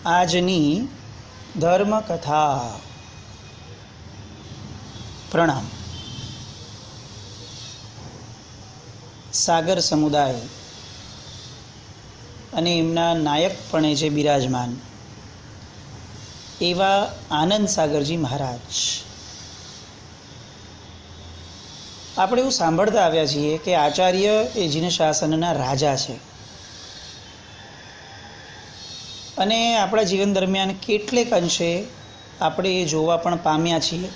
આજની ધર્મકથા. પ્રણામ. સાગર સમુદાય અને એમના નાયકપણે જે બિરાજમાન એવા આનંદ સાગરજી મહારાજ. આપણે એવું સાંભળતા આવ્યા છીએ કે આચાર્ય એ જીન શાસનના રાજા છે અને આપણા જીવન દરમિયાન કેટલેક અંશે આપણે એ જોવા પણ પામ્યા છીએ.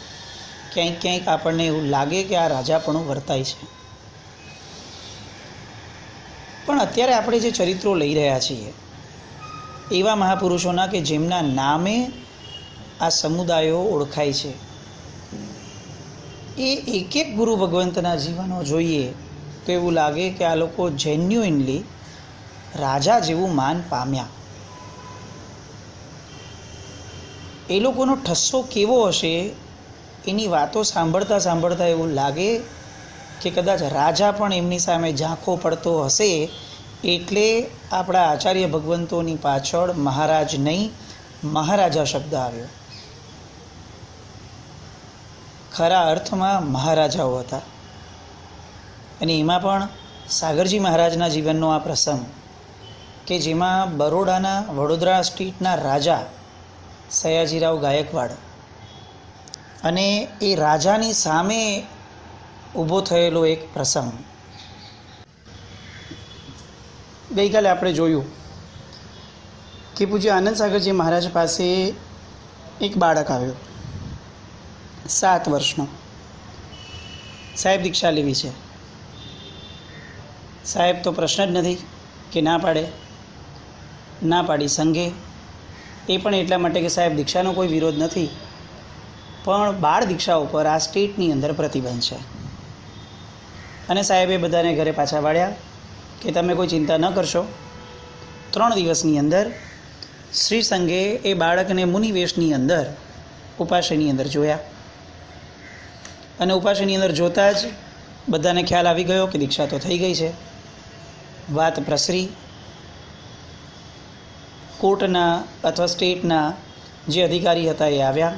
ક્યાંક ક્યાંક આપણને એવું લાગે કે આ રાજાપણું વર્તાય છે. પણ અત્યારે આપણે જે ચરિત્રો લઈ રહ્યા છીએ એવા મહાપુરુષોના કે જેમના નામે આ સમુદાયો ઓળખાય છે, એ એક એક ગુરુ ભગવંતના જીવનો જોઈએ તો એવું લાગે કે આ લોકો જેન્યુઇનલી રાજા જેવું માન પામ્યા. એ લોકોનો ઠસ્સો કેવો હશે એની વાતો સાંભળતા સાંભળતા એવું લાગે કે કદાચ રાજા પણ એમની સામે ઝાંખો પડતો હશે. એટલે આપણા આચાર્ય ભગવંતોની પાછળ મહારાજ નહીં મહારાજા શબ્દ આવ્યો. ખરા અર્થમાં મહારાજાઓ હતા અને એમાં પણ સાગરજી મહારાજના જીવનનો આ પ્રસંગ કે જેમાં બરોડાના વડોદરા સ્ટેટના રાજા સયાજીરાવ ગાયકવાડ અને એ રાજાની સામે ઊભો થયેલો એક પ્રસંગ. ગઈકાલે આપણે જોયું કે પૂજ્ય આનંદ સાગરજી મહારાજ પાસે એક બાળક આવ્યો, 7 વર્ષનો. સાહેબ દીક્ષા લેવી છે. સાહેબ તો પ્રશ્ન જ નથી કે ના પાડે. ના પાડી સંઘે, એ પણ એટલા માટે કે સાહેબ દીક્ષાનો કોઈ વિરોધ નથી, પણ બાળ દીક્ષા ઉપર આ સ્ટેટની અંદર પ્રતિબંધ છે. અને સાહેબે બધાને ઘરે પાછા વાળ્યા કે તમે કોઈ ચિંતા ન કરશો. 3 દિવસની અંદર શ્રી સંઘે એ બાળકને મુનિવેશની અંદર ઉપાશ્રયની અંદર જોયા અને ઉપાશ્રયની અંદર જોતાં જ બધાને ખ્યાલ આવી ગયો કે દીક્ષા તો થઈ ગઈ છે. વાત પ્રસરી. કોર્ટના અથવા સ્ટેટના જે અધિકારી હતા એ આવ્યા.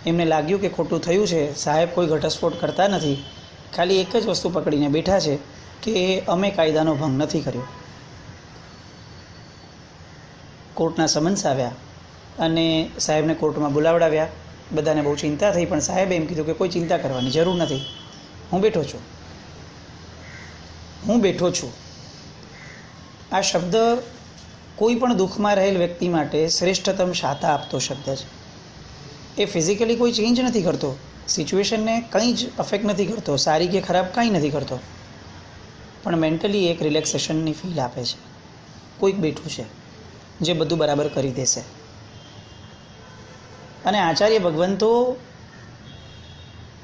એમને લાગ્યું કે ખોટું થયું છે, સાહેબ કોઈ ઘટસ્ફોટ કરતા નથી, ખાલી એક જ વસ્તુ પકડીને બેઠા છે કે અમે કાયદાનો ભંગ નથી કર્યો. કોર્ટના સમન્સ આવ્યા અને સાહેબને કોર્ટમાં બોલાવડાવ્યા. બધાને બહુ ચિંતા થઈ, પણ સાહેબે એમ કીધું કે કોઈ ચિંતા કરવાની જરૂર નથી, હું બેઠો છું. હું બેઠો છું આ શબ્દ કોઈ પણ દુઃખમાં રહેલ વ્યક્તિ માટે શ્રેષ્ઠતમ શાતા આપતો શબ્દ છે. એ ફિઝિકલી કોઈ ચેન્જ નથી કરતો, સિચ્યુએશનને કંઈ જ અફેક્ટ નથી કરતો, સારી કે ખરાબ કંઈ નથી કરતો, પણ મેન્ટલી એક રિલેક્સેશનની ફીલ આપે છે. કોઈક બેઠું છે જે બધું બરાબર કરી દેશે. અને આચાર્ય ભગવંતો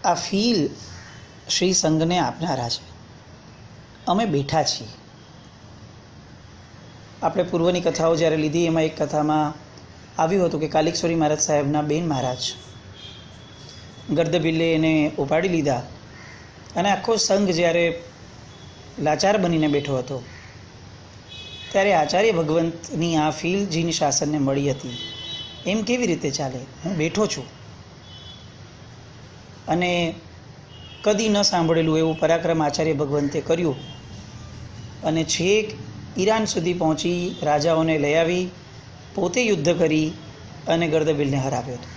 આ ફીલ શ્રી સંઘને આપનારા છે. અમે બેઠા છીએ. આપણે પૂર્વની કથાઓ જ્યારે લીધી એમાં એક કથામાં આવ્યું હતું કે કાલિકેશ્વરી મહારાજ સાહેબના બેન મહારાજ ગર્દભિલ્લે એને ઉપાડી લીધા અને આખો સંઘ જ્યારે લાચાર બનીને બેઠો હતો ત્યારે આચાર્ય ભગવંતની આ ફીલ જીન શાસનને મળી હતી. એમ કેવી રીતે ચાલે? હું બેઠો છું. અને કદી ન સાંભળેલું એવું પરાક્રમ આચાર્ય ભગવંતે કર્યું અને છેક ઈરાન સુધી પહોંચી રાજાઓને લઈ આવી, પોતે યુદ્ધ કરી અને ગર્દભિલને હરાવ્યો હતો.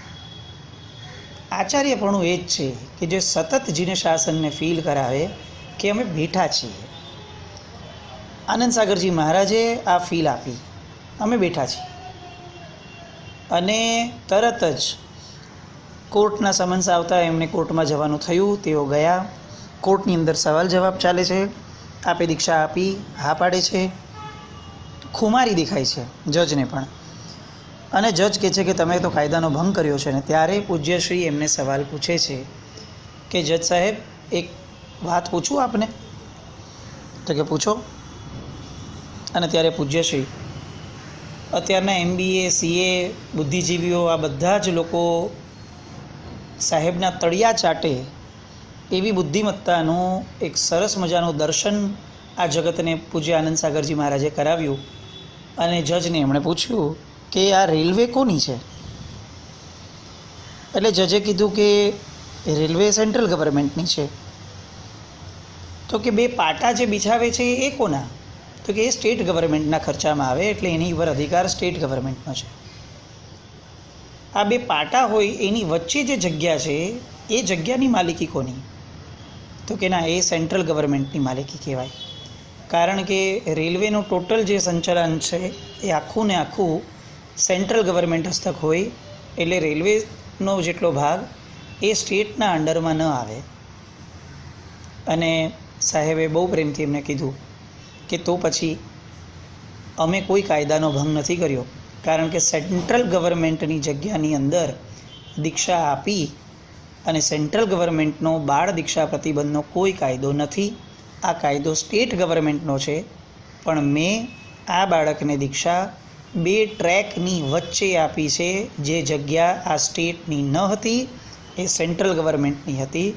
આચાર્યપણું એ જ છે કે જે સતત જીન શાસનને ફીલ કરાવે કે અમે બેઠા છીએ. આનંદ સાગરજી મહારાજે આ ફીલ આપી, અમે બેઠા છીએ. અને તરત જ કોર્ટના સમન્સ આવતા એમને કોર્ટમાં જવાનું થયું. તેઓ ગયા. કોર્ટની અંદર સવાલ જવાબ ચાલે છે. આપે દીક્ષા આપી? હા પાડે છે. ખુમારી દેખાય છે જજને પણ. અને જજ કહે છે કે તમે તો કાયદાનો ભંગ કર્યો છે. ને ત્યારે પૂજ્યશ્રી એમને સવાલ પૂછે છે કે જજ સાહેબ એક વાત પૂછું આપને? તો કે પૂછો. અને ત્યારે પૂજ્યશ્રી અત્યારના MBA CA બુદ્ધિજીવીઓ આ બધા જ લોકો સાહેબના તળિયા ચાટે એવી બુદ્ધિમત્તાનું એક સરસ મજાનું દર્શન આ જગતને પૂજ્ય આનંદ સાગરજી મહારાજે કરાવ્યું. અને જજને એમણે પૂછ્યું કે આ રેલવે કોની છે? એટલે જજે કીધું કે રેલવે સેન્ટ્રલ ગવર્મેન્ટની છે. તો કે બે પાટા જે બિછાવે છે એ કોના? તો કે એ સ્ટેટ ગવર્મેન્ટના ખર્ચામાં આવે, એટલે એની ઉપર અધિકાર સ્ટેટ ગવર્મેન્ટનો છે. આ બે પાટા હોય એની વચ્ચે જે જગ્યા છે એ જગ્યાની માલિકી કોની? તો કે ના, એ સેન્ટ્રલ ગવર્મેન્ટની માલિકી કહેવાય. કારણ કે રેલવેનું ટોટલ જે સંચાલન છે એ આખું ને આખું સેન્ટ્રલ ગવર્મેન્ટ હસ્તક હોય, એટલે રેલવેનો જેટલો ભાગ એ સ્ટેટના અંડરમાં ન આવે. અને સાહેબે બહુ પ્રેમથી એમને કીધું કે તો પછી અમે કોઈ કાયદાનો ભંગ નથી કર્યો, કારણ કે સેન્ટ્રલ ગવર્મેન્ટની જગ્યાની અંદર દીક્ષા આપી અને સેન્ટ્રલ ગવર્મેન્ટનો બાળ દીક્ષા પ્રતિબંધનો કોઈ કાયદો નથી. આ કાયદો સ્ટેટ ગવર્મેન્ટનો છે. પણ મેં આ બાળકને દીક્ષા બે ટ્રેકની વચ્ચે આપી છે. જે જગ્યા આ સ્ટેટની ન હતી એ સેન્ટ્રલ ગવર્મેન્ટની હતી.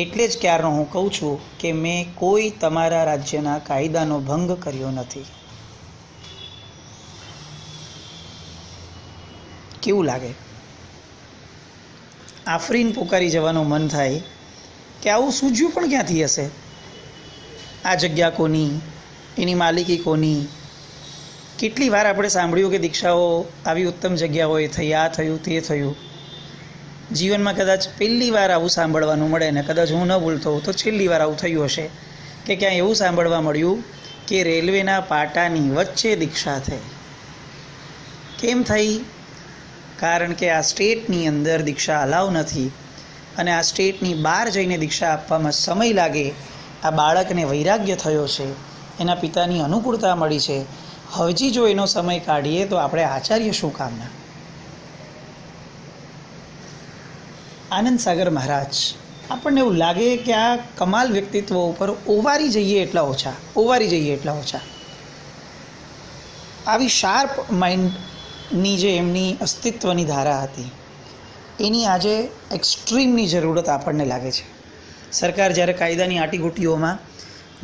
એટલે જ ક્યારનો હું કહું છું કે મેં કોઈ તમારા રાજ્યના કાયદાનો ભંગ કર્યો નથી. કેવું લાગે? આફરીન પોકારી જવાનું મન થાય કે આવું સૂઝ્યું પણ ક્યાંથી હશે? આ જગ્યા કોની? એની માલિકી કોની? કેટલી વાર આપણે સાંભળ્યું કે દીક્ષાઓ આવી ઉત્તમ જગ્યા હોય થઈ, આ થયું તે થયું. જીવનમાં કદાચ પહેલી વાર આવું સાંભળવાનું મળે, ને કદાચ હું ન ભૂલતો હોઉં તો છેલ્લી વાર આવું થયું હશે કે ક્યાંય એવું સાંભળવા મળ્યું કે રેલવેના પાટાની વચ્ચે દીક્ષા થઈ. કેમ થઈ? કારણ કે આ સ્ટેટની અંદર દીક્ષા અલાઉ નથી, અને આ સ્ટેટની બહાર જઈને દીક્ષા આપવામાં સમય લાગે. આ બાળકને વૈરાગ્ય થયો છે, એના પિતાની અનુકૂળતા મળી છે. હજી જો એનો સમય કાઢીએ તો આપણે આચાર્ય શું કામના? આનંદ સાગર મહારાજ, આપણને એવું લાગે કે આ કમાલ વ્યક્તિત્વ ઉપર ઓવારી જઈએ એટલા ઓછા. આવી શાર્પ માઇન્ડની જે એમની અસ્તિત્વની ધારા હતી એની આજે એક્સ્ટ્રીમની જરૂરત આપણને લાગે છે. સરકાર જ્યારે કાયદાની આટીગોટીઓમાં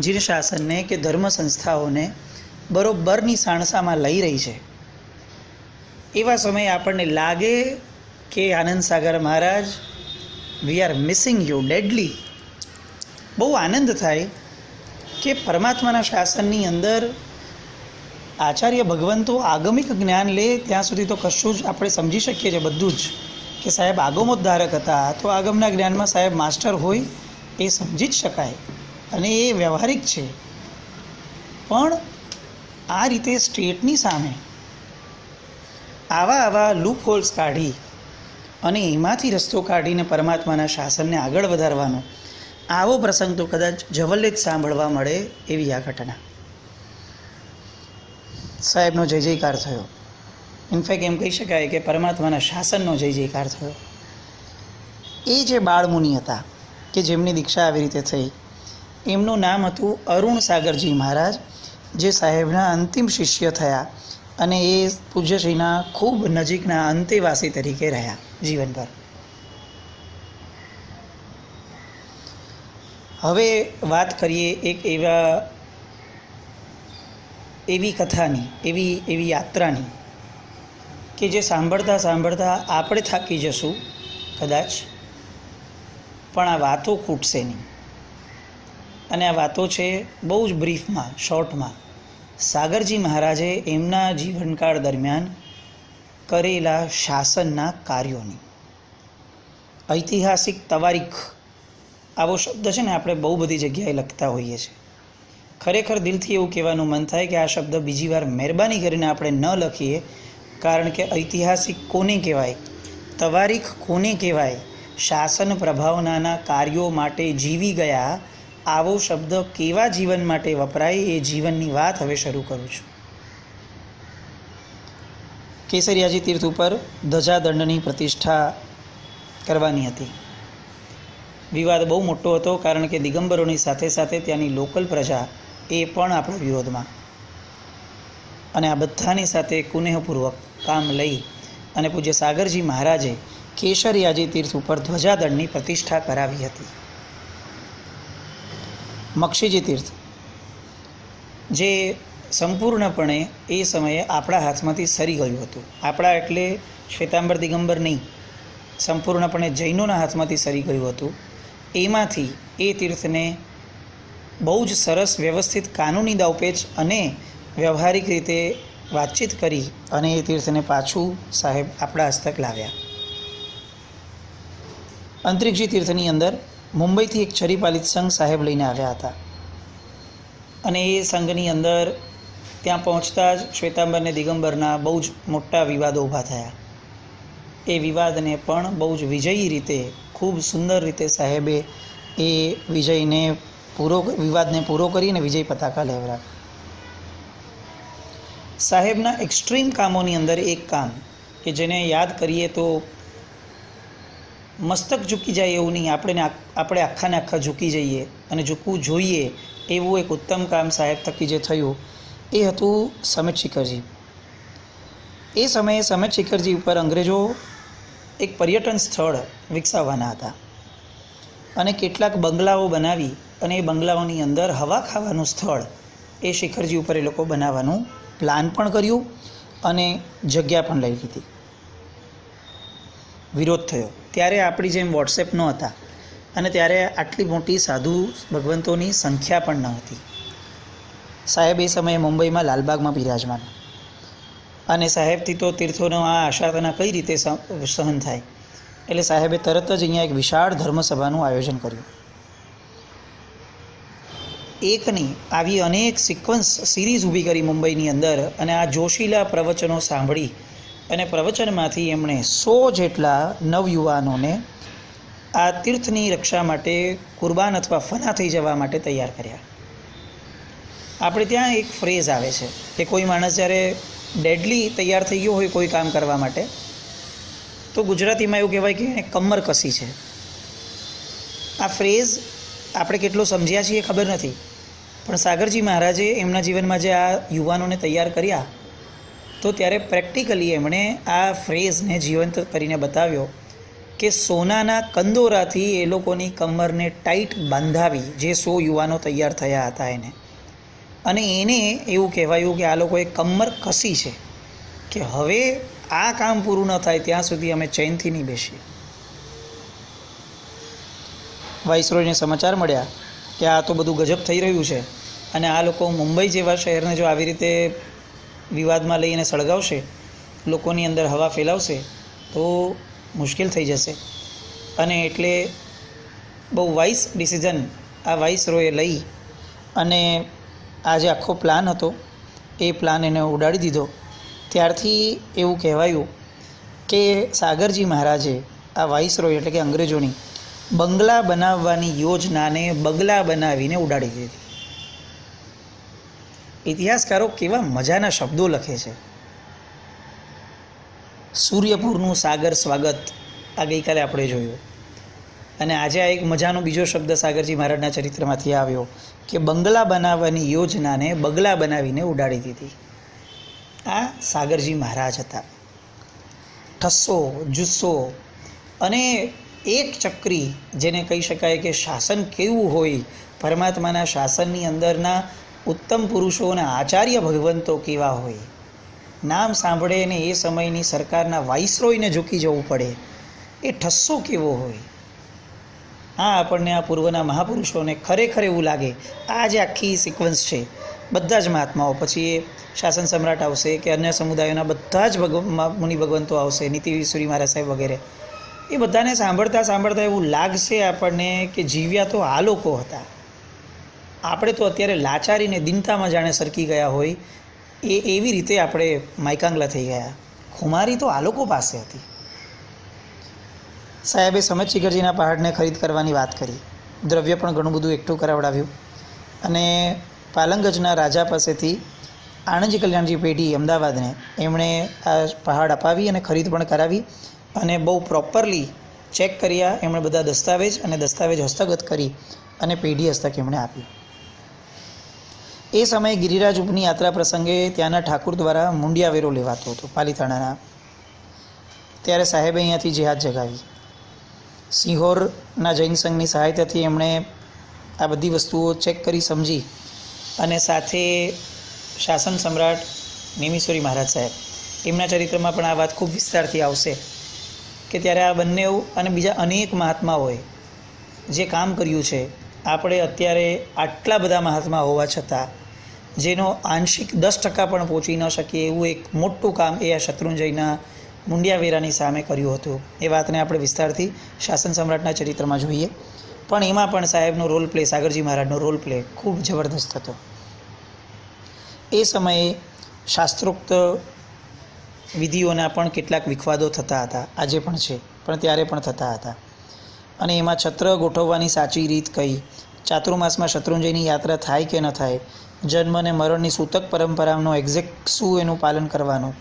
જીન શાસનને કે ધર્મ સંસ્થાઓને બરોબરની સાણસામાં લઈ રહી છે, એવા સમયે આપણને લાગે કે Anand Sagar Maharaj, we are missing you deadly. બહુ આનંદ થાય કે પરમાત્માના શાસનની અંદર આચાર્ય ભગવંતો આગમિક જ્ઞાન લે ત્યાં સુધી તો કશું જ આપણે સમજી શકીએ છીએ બધું જ, કે સાહેબ આગમોદ્ધારક હતા તો આગમના જ્ઞાનમાં સાહેબ માસ્ટર હોય એ સમજી જ શકાય અને એ વ્યવહારિક છે. પણ આ રીતે સ્ટેટની સામે આવા લૂપ હોલ્સ કાઢી અને એમાંથી રસ્તો કાઢીને પરમાત્માના શાસનને આગળ વધારવાનો આવો પ્રસંગ તો કદાચ જવલ્લે જ સાંભળવા મળે એવી આ ઘટના. સાહેબનો જય જયકાર થયો. ઇનફેક્ટ એમ કહી શકાય કે પરમાત્માના શાસનનો જય જયકાર થયો. એ જે બાળમુનિ હતા કે જેમની દીક્ષા આવી રીતે થઈ, એમનું નામ હતું અરુણ સાગરજી મહારાજ, જે સાહેબના અંતિમ શિષ્ય થયા અને એ પૂજ્યશ્રીના ખૂબ નજીકના અંતેવાસી તરીકે રહ્યા જીવનભર. હવે વાત કરીએ એક એવી કથાની, એવી યાત્રાની કે જે સાંભળતા સાંભળતા આપણે થાકી જશું કદાચ, પણ આ વાતો ખૂટશે નહીં. અને આ વાતો છે બહુ જ બ્રીફમાં, શોર્ટમાં, સાગરજી મહારાજે એમના જીવનકાળ દરમિયાન કરેલા શાસનના કાર્યોની. ઐતિહાસિક તવારીખ આવો શબ્દ છે ને આપણે બહુ બધી જગ્યાએ લખતા હોઈએ છીએ. ખરેખર દિલથી એવું કહેવાનું મન થાય કે આ શબ્દ બીજી વાર મહેરબાની કરીને આપણે ન લખીએ, કારણ કે ઐતિહાસિક કોને કહેવાય, તવારીખ કોને કહેવાય, શાસન પ્રભાવનાના કાર્યો માટે જીવી ગયા આવો શબ્દ કેવા જીવન માટે વપરાય એ જીવનની વાત હવે શરૂ કરું છું. કેસરિયાજી તીર્થ ઉપર ધજાદંડની પ્રતિષ્ઠા કરવાની હતી. વિવાદ બહુ મોટો હતો, કારણ કે દિગંબરોની સાથે સાથે ત્યાંની લોકલ પ્રજા એ પણ આપણા વિરોધમાં. અને આ બધાની સાથે કુનેહપૂર્વક કામ લઈ અને પૂજ્ય સાગરજી મહારાજે કેસરિયાજી તીર્થ ઉપર ધ્વજાદંડની પ્રતિષ્ઠા કરાવી હતી. મક્ષીજી તીર્થ જે સંપૂર્ણપણે એ સમયે આપણા હાથમાંથી સરી ગયું હતું. આપણા એટલે શ્વેતાંબર દિગંબર નહીં, સંપૂર્ણપણે જૈનોના હાથમાંથી સરી ગયું હતું. એમાંથી એ તીર્થને બહુ જ સરસ વ્યવસ્થિત કાનૂની દાવપેચ અને વ્યવહારિક રીતે વાતચીત કરી અને એ તીર્થને પાછું સાહેબ આપણા હસ્તક લાવ્યા. અંતરિક્ષી તીર્થની અંદર મુંબઈથી એક ચરીપાલિત સંઘ સાહેબ લઈને આવ્યા હતા અને એ સંઘની અંદર ત્યાં પહોંચતા જ શ્વેતાંબર અને દિગંબરના બહુ જ મોટા વિવાદો ઊભા થયા. એ વિવાદને પણ બહુ જ વિજયી રીતે, ખૂબ સુંદર રીતે સાહેબે એ વિવાદને પૂરો કરીને વિજય પતાકા લહેરાવી. સાહેબના એક્સ્ટ્રીમ કામોની અંદર એક કામ કે જેને યાદ કરીએ તો મસ્તક ઝૂકી જાય એવું નહીં, આપણે આખાને આખા ઝૂકી જઈએ અને ઝૂકવું જોઈએ એવું એક ઉત્તમ કામ સાહેબ થકી જે થયું એ હતું સમિત શિખરજી. એ સમયે સમિત શિખરજી ઉપર અંગ્રેજો એક પર્યટન સ્થળ વિકસાવવાના હતા અને કેટલાક બંગલાઓ બનાવી અને એ બંગલાઓની અંદર હવા ખાવાનું સ્થળ એ શિખરજી ઉપર એ લોકો બનાવવાનું પ્લાન પણ કર્યું અને જગ્યા પણ લઈ લીધી. વિરોધ થયો. ત્યારે આપણી જેમ વોટ્સએપ ન હતા અને ત્યારે આટલી મોટી સાધુ ભગવંતોની સંખ્યા પણ ન હતી. સાહેબ એ સમયે મુંબઈમાં લાલબાગમાં બિરાજમાન અને સાહેબથી તો તીર્થોનો આ આશાતના કઈ રીતે સહન થાય, એટલે સાહેબે તરત જ અહીંયા એક વિશાળ ધર્મસભાનું આયોજન કર્યું. એકની આવી અનેક સિરીઝ ઊભી કરી મુંબઈની અંદર અને આ જોશીલા પ્રવચનો સાંભળી અને પ્રવચનમાંથી એમણે 100 જેટલા નવયુવાનોને આ તીર્થની રક્ષા માટે કુરબાન અથવા ફના થઈ જવા માટે તૈયાર કર્યા. આપણે ત્યાં એક ફ્રેઝ આવે છે કે કોઈ માણસ જ્યારે ડેડલી તૈયાર થઈ ગયો હોય કોઈ કામ કરવા માટે તો ગુજરાતીમાં એવું કહેવાય કે એણે કમર કસી છે. આ ફ્રેઝ આપણે કેટલો સમજ્યા છીએ ખબર નથી, પણ સાગરજી મહારાજે એમના જીવનમાં જે આ યુવાનોને તૈયાર કર્યા તો ત્યારે પ્રેક્ટિકલી એમણે આ ફ્રેઝને જીવંત કરીને બતાવ્યો કે સોનાના કંદોરાથી એ લોકોની કમરને ટાઈટ બાંધાવી જે 100 યુવાનો તૈયાર થયા હતા એને, અને એને એવું કહેવાયું કે આ લોકોએ કમર કસી છે કે હવે આ કામ પૂરું ન થાય ત્યાં સુધી અમે ચૈનથી નહીં બેસીએ. વાઇસરોયને સમાચાર મળ્યા કે આ તો બધું ગજબ થઈ રહ્યું છે અને આ લોકો મુંબઈ જેવા શહેરને જો આવી રીતે વિવાદમાં લઈને સળગાવશે, લોકોની અંદર હવા ફેલાવશે તો મુશ્કેલ થઈ જશે. અને એટલે બહુ વાઇસ ડિસિઝન આ વાઇસરોયે લઈ અને આ જે આખો પ્લાન હતો એ પ્લાન એને ઉડાડી દીધો. ત્યારથી એવું કહેવાયું કે સાગરજી મહારાજે આ વાઇસરોય એટલે કે અંગ્રેજોની બંગલા બનાવવાની યોજનાને બગલા બનાવીને ઉડાડી દીધી. ઇતિહાસકારો કેવા મજાના શબ્દો લખે છે. સૂર્યપુરનું સાગર સ્વાગત આ ગઈકાલે આપણે જોયું અને આજે આ એક મજાનો બીજો શબ્દ સાગરજી મહારાજના ચરિત્રમાંથી આવ્યો કે બંગલા બનાવવાની યોજનાને બગલા બનાવીને ઉડાડી દીધી. આ સાગરજી મહારાજ હતા. ઠસ્સો જુસ્સો અને એક ચક્રી, જેને કહી શકાય કે શાસન કેવું હોય, પરમાત્માના શાસનની અંદરના ઉત્તમ પુરુષો અને આચાર્ય ભગવંતો કેવા હોય, નામ સાંભળે ને એ સમયની સરકારના વાઇસરોયને ઝૂકી જવું પડે, એ ઠસ્સો કેવો હોય. આ આપણને આ પૂર્વના મહાપુરુષોને ખરેખર એવું લાગે. આ જે આખી સિક્વન્સ છે, બધા જ મહાત્માઓ, પછી એ શાસન સમ્રાટ આવશે કે અન્ય સમુદાયોના બધા જ મુનિ ભગવંતો આવશે, નીતિસુરી મહારાજ સાહેબ વગેરે, એ બધાને સાંભળતા સાંભળતા એવું લાગશે આપણને કે જીવ્યા તો આ લોકો હતા. આપણે તો અત્યારે લાચારીને દિનતામાં જાણે સરકી ગયા હોય એવી રીતે આપણે માયકાંગલા થઈ ગયા. ખુમારી તો આ લોકો પાસે હતી. સાહેબે સમિત શિખરજીના પહાડને ખરીદ કરવાની વાત કરી. દ્રવ્ય પણ ઘણું બધું એકઠું કરાવડાવ્યું અને પાલંગજના રાજા પાસેથી આણંદજી કલ્યાણજી પેઢી અમદાવાદને એમણે આ પહાડ અપાવી અને ખરીદ પણ કરાવી અને બહુ પ્રોપરલી ચેક કર્યા એમણે બધા દસ્તાવેજ હસ્તગત કરી અને પેઢી હસ્તક એમણે આપ્યું. એ સમયે ગિરિરાજ ઉપની યાત્રા પ્રસંગે ત્યાંના ઠાકુર દ્વારા મુંડિયા વેરો લેવાતો હતો પાલીતાણાના. ત્યારે સાહેબે અહીંયાથી જેહાદ જગાવી. સિંહોરના જૈન સંઘની સહાયતાથી એમણે આ બધી વસ્તુઓ ચેક કરી સમજી અને સાથે શાસન સમ્રાટ નિમિષોરી મહારાજ સાહેબ, એમના ચરિત્રમાં પણ આ વાત ખૂબ વિસ્તારથી આવશે કે ત્યારે આ બંને અને બીજા અનેક મહાત્માઓએ જે કામ કર્યું છે, આપણે અત્યારે આટલા બધા મહાત્મા હોવા છતાં જેનો આંશિક 10% પણ પહોંચી ન શકીએ એવું એક મોટું કામ એ આ શત્રુંજયના મુંડિયાવેરાની સામે કર્યું હતું. એ વાતને આપણે વિસ્તારથી શાસન સમ્રાટના ચરિત્રમાં જોઈએ. પણ એમાં પણ સાહેબનો રોલ પ્લે, સાગરજી મહારાજનો રોલ પ્લે ખૂબ જબરદસ્ત હતો. એ સમયે શાસ્ત્રોક્ત વિધિઓના પણ કેટલાક વિખવાદો થતા હતા, આજે પણ છે, પણ ત્યારે પણ થતા હતા. અને એમાં છત્ર ગોઠવવાની સાચી રીત કઈ, ચાતુર્માસમાં શત્રુંજયની યાત્રા થાય કે ન થાય, જન્મ અને મરણની સૂતક પરંપરાનો એક્ઝેક્ટ શું એનું પાલન કરવાનું,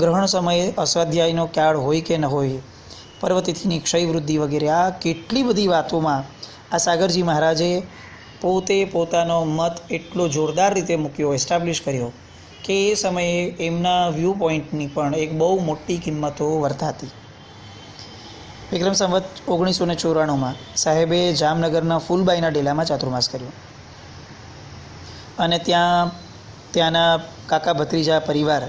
ગ્રહણ સમયે અસ્વાધ્યાયનો કાળ હોય કે ન હોય, પર્વતિથિની ક્ષય વૃદ્ધિ વગેરે, આ કેટલી બધી વાતોમાં આ સાગરજી મહારાજે પોતે પોતાનો મત એટલો જોરદાર રીતે મૂક્યો, એસ્ટાબ્લિશ કર્યો કે એ સમયે એમના વ્યૂ પોઈન્ટની પણ એક બહુ મોટી કિંમતો વર્તાતી. વિક્રમ સંવત 1994માં સાહેબે જામનગરના ફૂલબાઈના ડેલામાં ચાતુર્માસ કર્યો અને ત્યાંના કાકા ભત્રીજા પરિવાર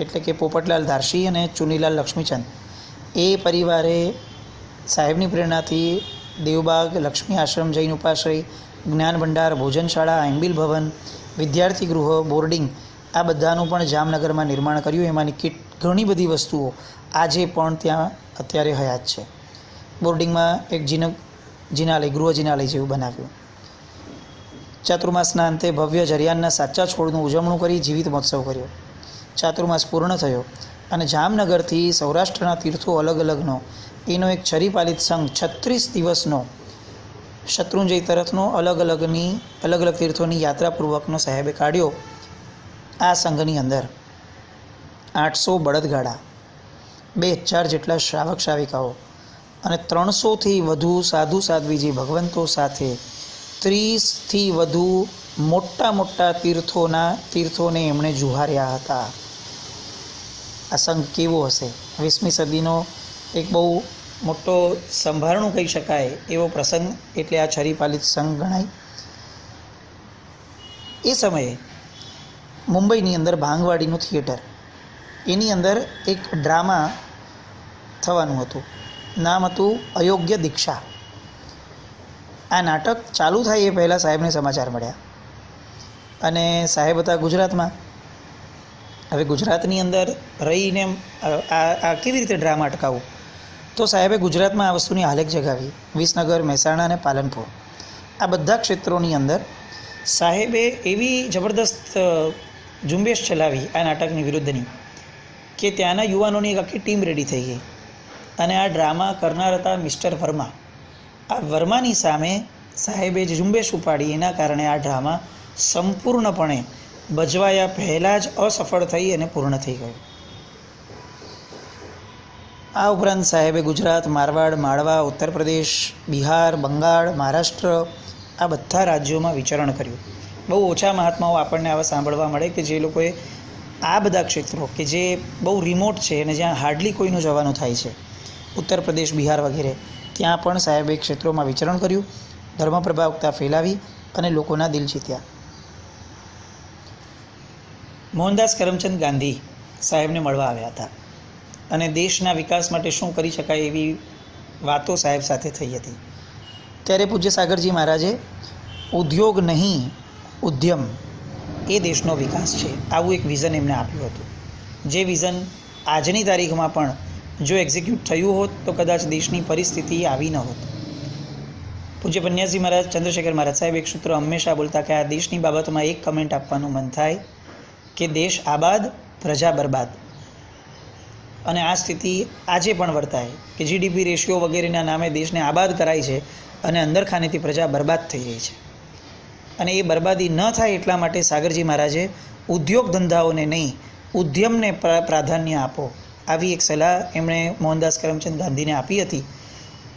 એટલે કે પોપટલાલ ધારશી અને ચુનીલાલ લક્ષ્મીચંદ, એ પરિવારે સાહેબની પ્રેરણાથી દેવબાગ, લક્ષ્મી આશ્રમ, જૈન ઉપાશ્રય, જ્ઞાન ભંડાર, ભોજનશાળા, એમ્બિલ ભવન, વિદ્યાર્થી ગૃહ, બોર્ડિંગ, આ બધાનું પણ જામનગરમાં નિર્માણ કર્યું. એમાંની ઘણી બધી વસ્તુઓ આજે પણ ત્યાં અત્યારે હયાત છે. બોર્ડિંગમાં એક જિનાલય, ગૃહ જિનાલય જેવું બનાવ્યું. ચાતુર્માસના અંતે ભવ્ય જરિયાનના સાચા છોડનું ઉજવણું કરી જીવિત મહોત્સવ કર્યો. ચાતુર્માસ પૂર્ણ થયો અને જામનગરથી સૌરાષ્ટ્રના તીર્થો અલગ અલગનો એનો એક છરીપાલિત સંઘ 36 દિવસનો શત્રુંજય તરફનો અલગ અલગ તીર્થોની યાત્રાપૂર્વકનો સાહેબે કાઢ્યો. આ સંઘની અંદર 800 બળદગાડા, 2000 જેટલા શ્રાવક શ્રાવિકાઓ અને 300થી વધુ સાધુ સાધ્વીજી ભગવંતો સાથે 30થી વધુ મોટા તીર્થોને એમણે જુહાર્યા હતા. આ સંઘ કેવો હશે? 20મી સદીનો એક બહુ મોટો સંભારણું કહી શકાય એવો પ્રસંગ એટલે આ છરીપાલિત સંઘ ગણાય. એ સમયે મુંબઈની અંદર ભાંગવાડીનું થિયેટર, એની અંદર એક ડ્રામા થવાનું હતું. નામ હતું અયોગ્ય દીક્ષા. આ નાટક ચાલુ થાય એ પહેલાં સાહેબને સમાચાર મળ્યા અને સાહેબ હતા ગુજરાતમાં. હવે ગુજરાતની અંદર રહીને આ કેવી રીતે ડ્રામા અટકાવવું? તો સાહેબે ગુજરાતમાં આ વસ્તુની આલેખ જગાવી. વિસનગર, મહેસાણા અને પાલનપુર, આ બધા ક્ષેત્રોની અંદર સાહેબે એવી જબરદસ્ત ઝુંબેશ ચલાવી આ નાટકની વિરુદ્ધની કે ત્યાંના યુવાનોની એક આખી ટીમ રેડી થઈ ગઈ અને આ ડ્રામા કરનાર હતા મિસ્ટર વર્મા. આ વર્માની સામે સાહેબે જે ઝુંબેશ ઉપાડી એના કારણે આ ડ્રામા સંપૂર્ણપણે ભજવાયા પહેલાં જ અસફળ થઈ અને પૂર્ણ થઈ ગયું. આ ઉપરાંત સાહેબે ગુજરાત, મારવાડ, માળવા, ઉત્તર પ્રદેશ, બિહાર, બંગાળ, મહારાષ્ટ્ર, આ બધા રાજ્યોમાં વિચરણ કર્યું. બહુ ઓછા મહાત્માઓ આપણને આવા સાંભળવા મળે કે જે લોકોએ આ બધા ક્ષેત્રો કે જે બહુ રિમોટ છે અને જ્યાં હાર્ડલી કોઈનું જવાનું થાય છે, ઉત્તર પ્રદેશ, બિહાર વગેરે, ત્યાં પણ સાહેબે ક્ષેત્રોમાં વિચરણ કર્યું, ધર્મ પ્રભાવકતા ફેલાવી અને લોકોના દિલ જીત્યા. મોહનદાસ કરમચંદ ગાંધી સાહેબને મળવા આવ્યા હતા અને દેશના વિકાસ માટે શું કરી શકાય એવી વાતો સાહેબ સાથે થઈ હતી. ત્યારે પૂજ્ય સાગરજી મહારાજે ઉદ્યોગ નહીં, ઉદ્યમ એ દેશનો વિકાસ છે, આવું એક વિઝન એમને આપ્યું હતું. જે વિઝન આજની તારીખમાં પણ જો એક્ઝિક્યુટ થયું હોત તો કદાચ દેશની પરિસ્થિતિ આવી ન હોત. પૂજ્ય પન્યાસી મહારાજ, ચંદ્રશેખર મહારાજ સાહેબ એક સૂત્ર હંમેશા બોલતા કે આ દેશની બાબતમાં એક કમેન્ટ આપવાનું મન થાય કે દેશ આબાદ, પ્રજા બરબાદ. અને આ સ્થિતિ આજે પણ વર્તાય કે જીડીપી રેશિયો વગેરેના નામે દેશને આબાદ કરાય છે અને અંદરખાનેથી પ્રજા બરબાદ થઈ રહી છે. અને એ બરબાદી ન થાય એટલા માટે સાગરજી મહારાજે ઉદ્યોગ ધંધાઓને નહીં, ઉદ્યમને પ્રાધાન્ય આપો, આવી એક સલાહ એમણે મોહનદાસ કરમચંદ ગાંધીને આપી હતી.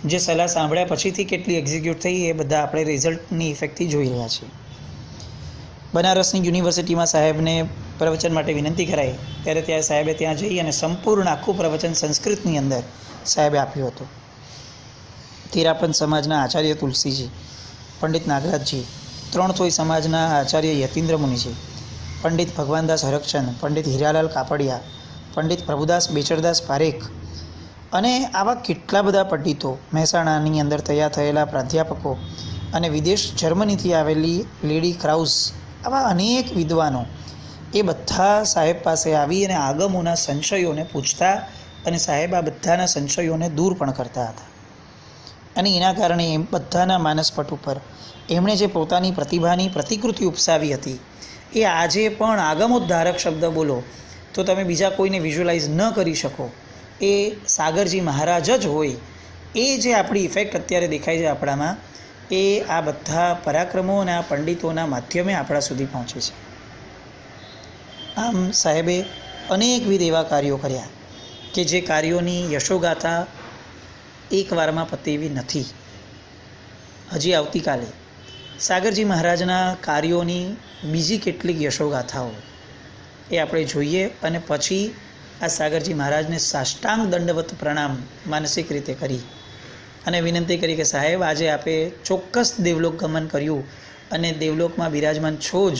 જે સલાહ સાંભળ્યા પછીથી કેટલી એક્ઝિક્યુટ થઈ એ બધા આપણે રિઝલ્ટની ઇફેક્ટથી જોઈ રહ્યા છીએ. બનારસની યુનિવર્સિટીમાં સાહેબને પ્રવચન માટે વિનંતી કરાઈ ત્યારે સાહેબે ત્યાં જઈ અને સંપૂર્ણ આખું પ્રવચન સંસ્કૃતની અંદર સાહેબે આપ્યું હતું. તીરાપંથ સમાજના આચાર્ય તુલસીજી, પંડિત નાગરાજજી, ત્રણથોઈ સમાજના આચાર્ય યતીન્દ્ર મુનિજી, પંડિત ભગવાનદાસ હરકચંદ, પંડિત હીરાલાલ કાપડિયા, પંડિત પ્રભુદાસ બેચરદાસ પારેખ અને આવા કેટલા બધા પંડિતો, મહેસાણાની અંદર તૈયાર થયેલા પ્રાધ્યાપકો અને વિદેશ જર્મનીથી આવેલી લેડી ક્રાઉઝ, આવા અનેક વિદ્વાનો એ બધા સાહેબ પાસે આવી અને આગમોના સંશયોને પૂછતા અને સાહેબ આ બધાના સંશયોને દૂર પણ કરતા હતા. અને એના કારણે એમ બધાના માનસપટ ઉપર એમણે જે પોતાની પ્રતિભાની પ્રતિકૃતિ ઉપસાવી હતી એ આજે પણ આગમોદ્ધારક શબ્દ બોલો તો તમે બીજા કોઈને વિઝ્યુઅલાઇઝ ન કરી શકો. એ સાગરજી મહારાજ જ હોય. એ જે આપણી ઇફેક્ટ અત્યારે દેખાય છે આપણામાં, એ આ બધા પરાક્રમો અને આ પંડિતોના માધ્યમે આપણા સુધી પહોંચે છે. આમ સાહેબે અનેકવિધ એવા કાર્યો કર્યા કે જે કાર્યોની યશોગાથા એકવારમાં પતે એવી નથી. હજી આવતીકાલે સાગરજી મહારાજના કાર્યોની બીજી કેટલીક યશોગાથાઓ એ આપણે જોઈએ અને પછી આ સાગરજી મહારાજને સાષ્ટાંગ દંડવત પ્રણામ માનસિક રીતે કરી અને વિનંતી કરી કે સાહેબ આજે આપે ચોક્કસ દેવલોક ગમન કર્યું અને દેવલોકમાં બિરાજમાન છો જ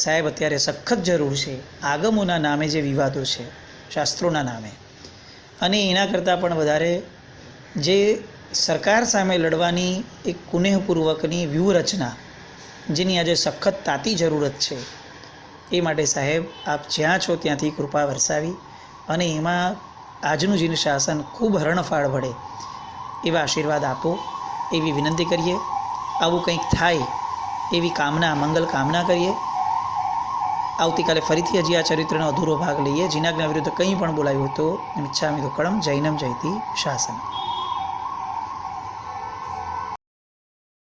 સાહેબ, અત્યારે સખત જરૂર છે આગમોના નામે જે વિવાદો છે શાસ્ત્રોના નામે, અને એના કરતાં પણ વધારે જે સરકાર સામે લડવાની એક કુનેહપૂર્વકની વ્યૂહરચના જેની આજે સખત તાતી જરૂરત છે, એ માટે સાહેબ આપ જ્યાં છો ત્યાંથી કૃપા વરસાવી અને એમાં આજનું જીન શાસન ખૂબ હરણફાળ વળે એવા આશીર્વાદ આપો એવી વિનંતી કરીએ. આવું કંઈક થાય એવી કામના, મંગલ કામના કરીએ. આવતીકાલે ફરીથી હજી આ ચરિત્રનો અધૂરો ભાગ લઈએ. જીનાજ્ઞા વિરુદ્ધ કંઈ પણ બોલાયું તો મિચ્છામિ દુક્કડમ જૈનમ જયતિ શાસન.